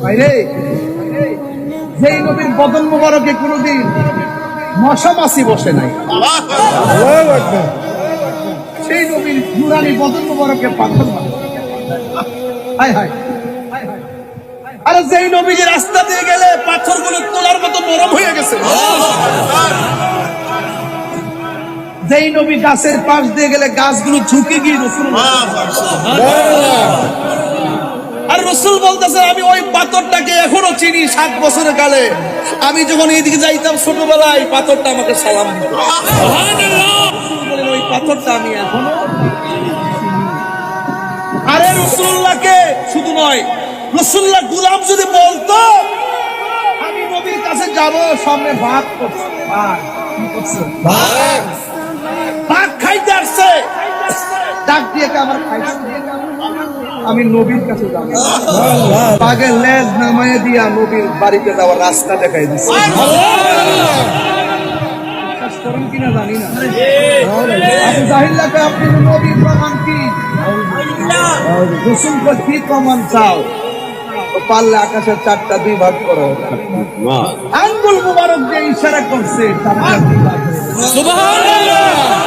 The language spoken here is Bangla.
ভাইরে, যেই নবীর বদন মোবারকে কোনদিন মশা মাছি বসে নাই, সেই নবীর নুরানি বদন মোবারকে পাথর মারে। হায় হায়, আরে যেই নবীর রাস্তা দিয়ে গেলে পাথরগুলো তোলার মতো নরম হয়ে গেছে, যেই নবী গাছের পাশ দিয়ে গেলে গাছগুলো ঝুঁকে গিয়ে রসুল, আর রসুল বলতেছে আমি ওই পাথরটাকে এখনো চিনি। 7 বছরের কালে আমি যখন এইদিকে যাইতাম ছোটবেলায়, পাথরটা আমাকে সালাম দিত। ওই পাথরটা আমি এখনো। আরে রসুল্লাহকে শুধু নয়, রসুল্লাহ গুলাম যদি বলতো আমি নবীর কাছে যাব, সামনে ভাত করছে, ভাত খাইতে আসছে, ডাক দিয়ে আমার খাইছে, আমি নবীর কাছে যাব। পাগের লেজ নামায় দিয়া নবীর বাড়িতে যাওয়ার রাস্তা দেখাই দিচ্ছে। কিনা জানি না, আবু জাহিল্লাকে আপনি নবীর প্রমাণ কি? রসুলকে কি প্রমাণ চাও? পারলে আকাশের 4টা 2 ভাগ করো। আঙ্গুল মুবারক দিয়ে ইশারা করছে, 4টা 2 ভাগ। সুবহানাল্লাহ।